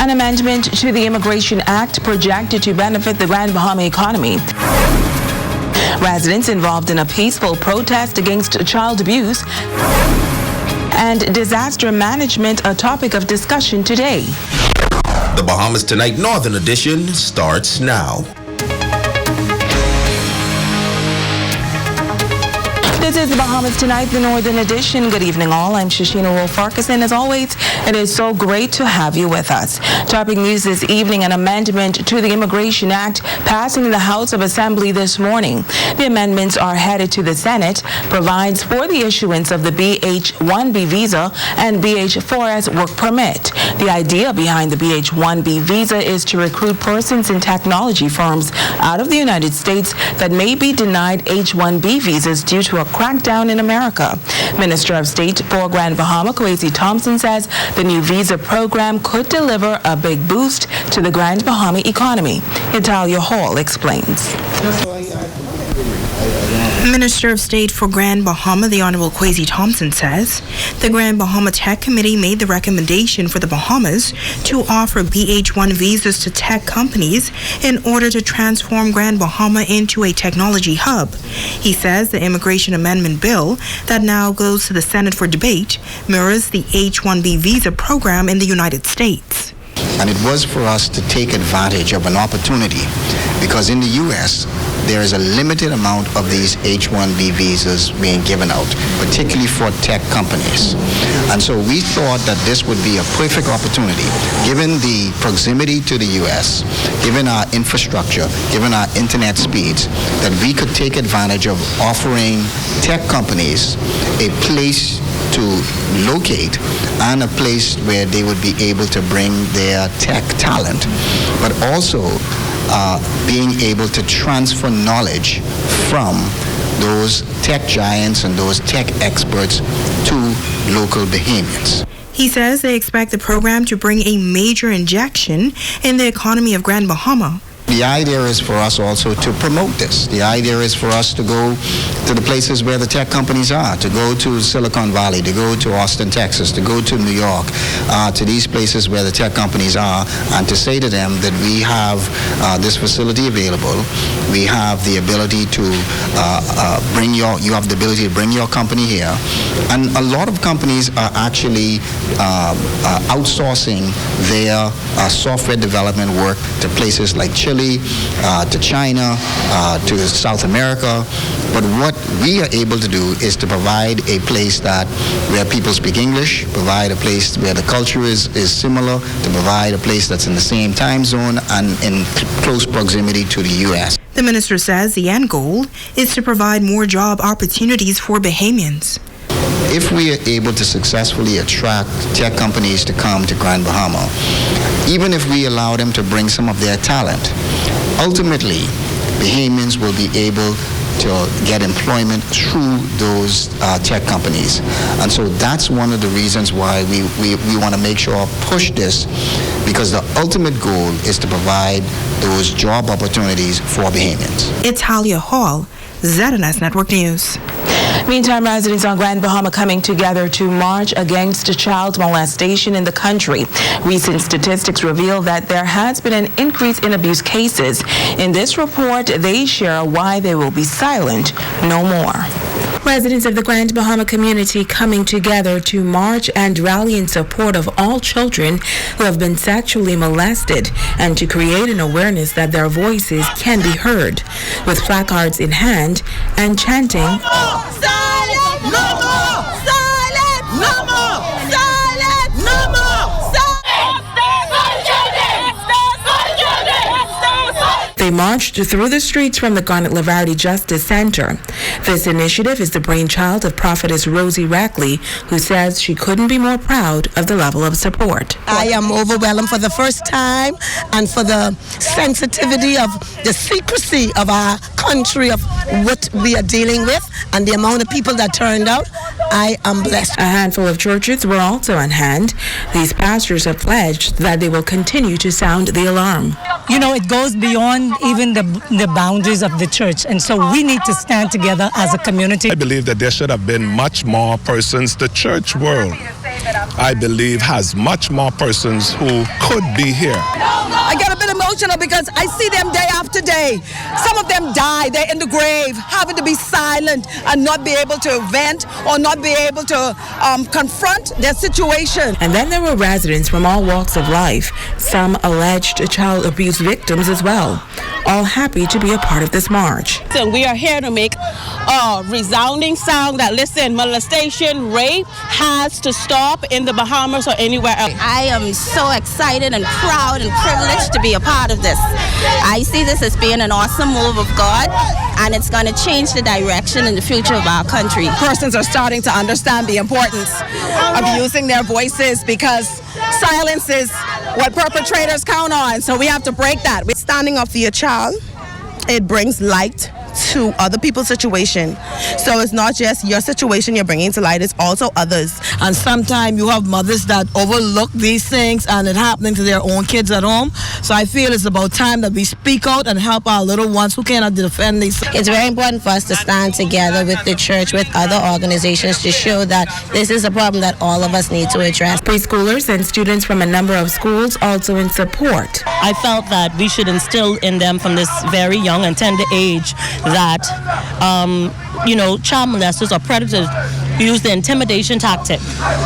An amendment to the Immigration Act projected to benefit the Grand Bahama economy. Residents involved in a peaceful protest against child abuse. And disaster management, a topic of discussion today. The Bahamas Tonight Northern Edition starts now. This is the Bahamas Tonight, the Northern Edition. Good evening, all. I'm Shashina Wolf-Farkas, and as always, it is so great to have you with us. Topping news this evening, an amendment to the Immigration Act passing the House of Assembly this morning. The amendments are headed to the Senate, provides for the issuance of the BH-1B visa and BH-4S work permit. The idea behind the BH-1B visa is to recruit persons in technology firms out of the United States that may be denied H-1B visas due to a crackdown in America. Minister of State for Grand Bahama, Kwesi Thompson, says the new visa program could deliver a big boost to the Grand Bahama economy. Italia Hall explains. Minister of State for Grand Bahama, the Honorable Kwesi Thompson, says the Grand Bahama Tech Committee made the recommendation for the Bahamas to offer BH-1 visas to tech companies in order to transform Grand Bahama into a technology hub. He says the immigration amendment bill that now goes to the Senate for debate mirrors the H-1B visa program in the United States. And it was for us to take advantage of an opportunity because in the U.S., there is a limited amount of these H-1B visas being given out, particularly for tech companies. And so we thought that this would be a perfect opportunity, given the proximity to the U.S., given our infrastructure, given our internet speeds, that we could take advantage of offering tech companies a place to locate and a place where they would be able to bring their tech talent, but also being able to transfer knowledge from those tech giants and those tech experts to local Bahamians. He says they expect the program to bring a major injection in the economy of Grand Bahama. The idea is for us also to promote this. The idea is for us to go to the places where the tech companies are, to go to Silicon Valley, to go to Austin, Texas, to go to New York, to these places where the tech companies are, and to say to them that we have this facility available. We have the ability to you have the ability to bring your company here. And a lot of companies are actually outsourcing their software development work to places like Chile, to China, to South America. But what we are able to do is to provide a place where people speak English, provide a place where the culture is similar, to provide a place that's in the same time zone and in close proximity to the U.S. The minister says the end goal is to provide more job opportunities for Bahamians. If we are able to successfully attract tech companies to come to Grand Bahama, even if we allow them to bring some of their talent, ultimately, Bahamians will be able to get employment through those tech companies. And so that's one of the reasons why we want to make sure push this, because the ultimate goal is to provide those job opportunities for Bahamians. It's Talia Hall, ZNS Network News. Meantime, residents on Grand Bahama coming together to march against child molestation in the country. Recent statistics reveal that there has been an increase in abuse cases. In this report, they share why they will be silent no more. Residents of the Grand Bahama community coming together to march and rally in support of all children who have been sexually molested and to create an awareness that their voices can be heard. With placards in hand and chanting, "No more! Silent! No more! Silent! No more! Silent! No more! Silent!" They marched through the streets from the Garnet Lavardi Justice Center. This initiative is the brainchild of prophetess Rosie Rackley, who says she couldn't be more proud of the level of support. I am overwhelmed for the first time and for the sensitivity of the secrecy of our country, of what we are dealing with, and the amount of people that turned out. I am blessed. A handful of churches were also on hand. These pastors have pledged that they will continue to sound the alarm. You know, it goes beyond even the boundaries of the church, and so we need to stand together as a community. I believe that there should have been much more persons, the church world, I believe, has much more persons who could be here. I get a bit emotional because I see them day after day. Some of them die, they're in the grave, having to be silent and not be able to vent or not be able to confront their situation. And then there were residents from all walks of life, some alleged child abuse victims as well, all happy to be a part of this march. And we are here to make a resounding sound that, listen, molestation, rape has to stop in the Bahamas or anywhere else. I am so excited and proud and privileged to be a part of this. I see this as being an awesome move of God, and it's going to change the direction and the future of our country. Persons are starting to understand the importance of using their voices because silence is what perpetrators count on, so we have to break that. Standing up for your child, it brings light to other people's situation. So it's not just your situation you're bringing to light, it's also others. And sometimes you have mothers that overlook these things and it happening to their own kids at home. So I feel it's about time that we speak out and help our little ones who cannot defend themselves. It's very important for us to stand together with the church, with other organizations to show that this is a problem that all of us need to address. Preschoolers and students from a number of schools also in support. I felt that we should instill in them from this very young and tender age that, child molesters or predators use the intimidation tactic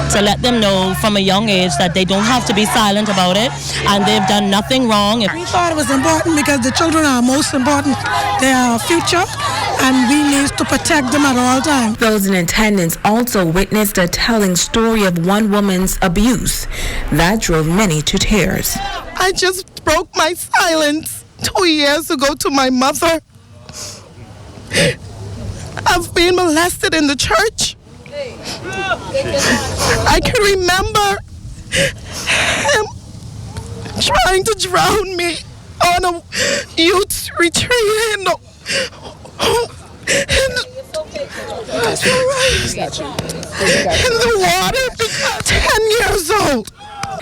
to let them know from a young age that they don't have to be silent about it and they've done nothing wrong. We thought it was important because the children are most important. They are our future and we need to protect them at all times. Those in attendance also witnessed a telling story of one woman's abuse that drove many to tears. I just broke my silence 2 years ago to my mother. I've been molested in the church. I can remember him trying to drown me on a youth retreat in the water, 10 years old.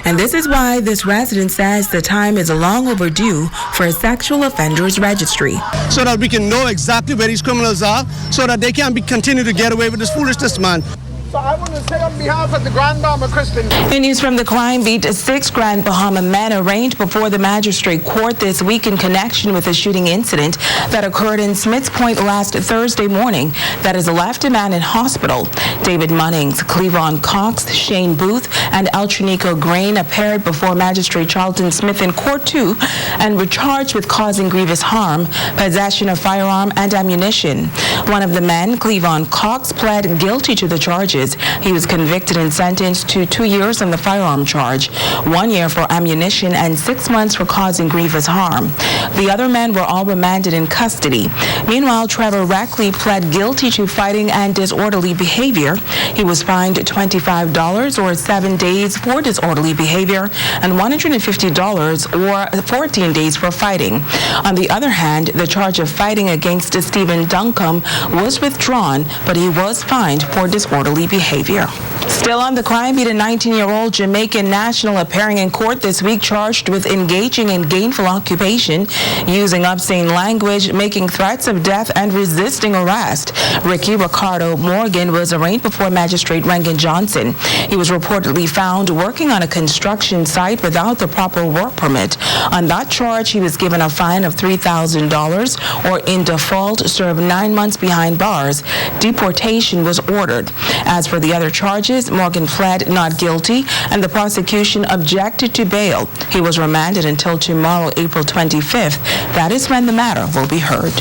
And this is why this resident says the time is long overdue for a sexual offenders registry. So that we can know exactly where these criminals are, so that they can't continue to get away with this foolishness, man. So I want to say on behalf of the Grand Bahama Christian. In news from the crime beat, 6 Grand Bahama men arraigned before the magistrate court this week in connection with a shooting incident that occurred in Smiths Point last Thursday morning that has left a man in hospital. David Munnings, Cleavon Cox, Shane Booth, and Eltrinico Grain appeared before Magistrate Charlton Smith in Court 2 and were charged with causing grievous harm, possession of firearm, and ammunition. One of the men, Cleavon Cox, pled guilty to the charges. He was convicted and sentenced to 2 years on the firearm charge, 1 year for ammunition, and 6 months for causing grievous harm. The other men were all remanded in custody. Meanwhile, Trevor Reckley pled guilty to fighting and disorderly behavior. He was fined $25 or 7 days for disorderly behavior and $150 or 14 days for fighting. On the other hand, the charge of fighting against Stephen Duncombe was withdrawn, but he was fined for disorderly behavior. Still on the crime beat, a 19-year-old Jamaican national appearing in court this week charged with engaging in gainful occupation, using obscene language, making threats of death, and resisting arrest. Ricky Ricardo Morgan was arraigned before Magistrate Regan Johnson. He was reportedly found working on a construction site without the proper work permit. On that charge, he was given a fine of $3,000 or in default served 9 months behind bars. Deportation was ordered. As for the other charges, Morgan pled not guilty and the prosecution objected to bail. He was remanded until tomorrow, April 25th. That is when the matter will be heard.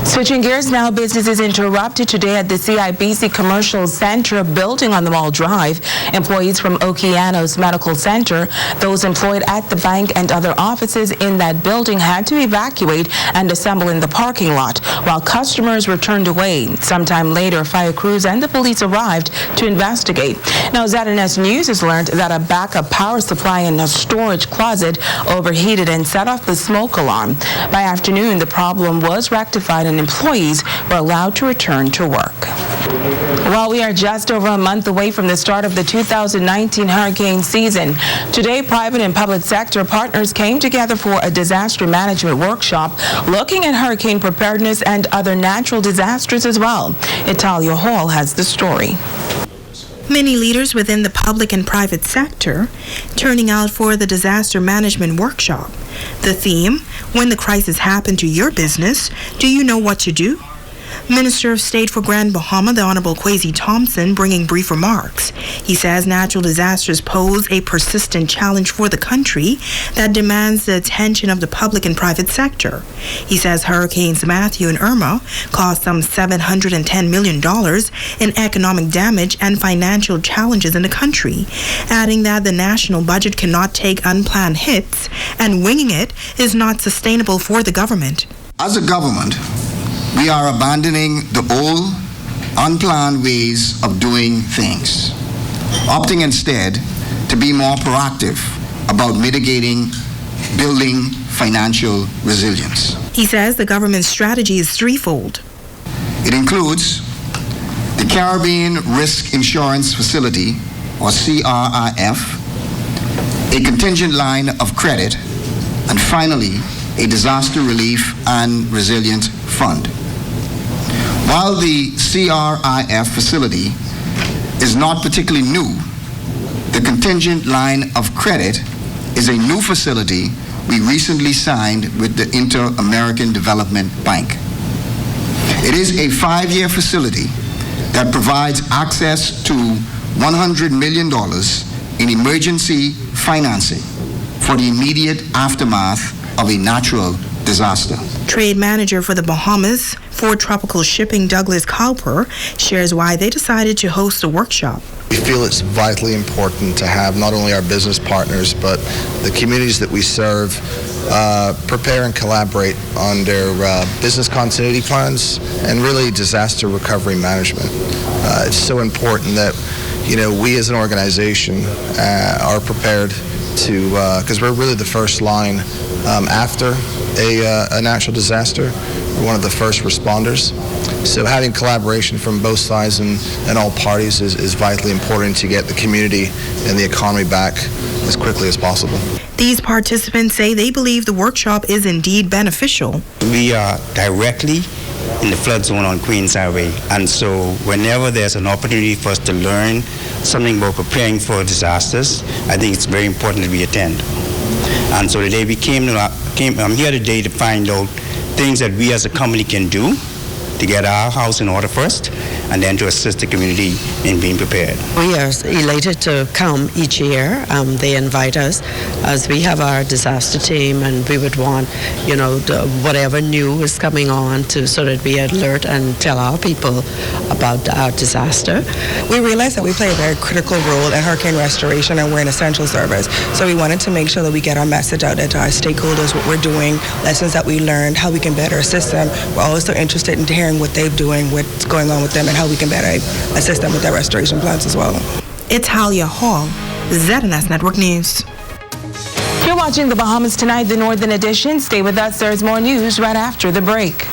Switching gears now, business is interrupted today at the CIBC Commercial Center building on the Mall Drive. Employees from Okeanos Medical Center, those employed at the bank and other offices in that building had to evacuate and assemble in the parking lot while customers were turned away. Sometime later, fire crews and the police arrived to investigate. Now, ZNS News has learned that a backup power supply in a storage closet overheated and set off the smoke alarm. By afternoon, the problem was rectified and employees were allowed to return to work. Well, we are just over a month away from the start of the 2019 hurricane season. Today, private and public sector partners came together for a disaster management workshop looking at hurricane preparedness and other natural disasters as well. Italia Hall has the story. Many leaders within the public and private sector turning out for the disaster management workshop. The theme, when the crisis happened to your business, do you know what to do? Minister of State for Grand Bahama, the Honorable Kwesi Thompson, bringing brief remarks. He says natural disasters pose a persistent challenge for the country that demands the attention of the public and private sector. He says Hurricanes Matthew and Irma caused some $710 million in economic damage and financial challenges in the country, adding that the national budget cannot take unplanned hits and winging it is not sustainable for the government. As a government, we are abandoning the old, unplanned ways of doing things, opting instead to be more proactive about mitigating, building financial resilience. He says the government's strategy is threefold. It includes the Caribbean Risk Insurance Facility, or CRIF, a contingent line of credit, and finally, a disaster relief and resilient fund. While the CRIF facility is not particularly new, the contingent line of credit is a new facility we recently signed with the Inter-American Development Bank. It is a 5-year facility that provides access to $100 million in emergency financing for the immediate aftermath of a natural disaster. Trade manager for the Bahamas for Tropical Shipping, Douglas Cowper, shares why they decided to host a workshop. We feel it's vitally important to have not only our business partners, but the communities that we serve prepare and collaborate on their business continuity plans and really disaster recovery management. It's so important that, we as an organization are prepared to, because we're really the first line after a natural disaster. We're one of the first responders. So having collaboration from both sides and all parties is vitally important to get the community and the economy back as quickly as possible. These participants say they believe the workshop is indeed beneficial. We are directly in the flood zone on Queens Highway, and so whenever there's an opportunity for us to learn something about preparing for disasters, I think it's very important that we attend. And so today I'm here today to find out things that we as a company can do to get our house in order first, and then to assist the community in being prepared. We are elated to come each year. They invite us as we have our disaster team, and we would want, whatever new is coming on to so that we alert and tell our people about our disaster. We realize that we play a very critical role in hurricane restoration, and we're an essential service. So we wanted to make sure that we get our message out there to our stakeholders, what we're doing, lessons that we learned, how we can better assist them. We're also interested in hearing what they're doing, what's going on with them, and how we can better assist them with their restoration plans as well. It's Halia Hall, ZNS Network News. You're watching the Bahamas Tonight, the Northern Edition. Stay with us. There's more news right after the break.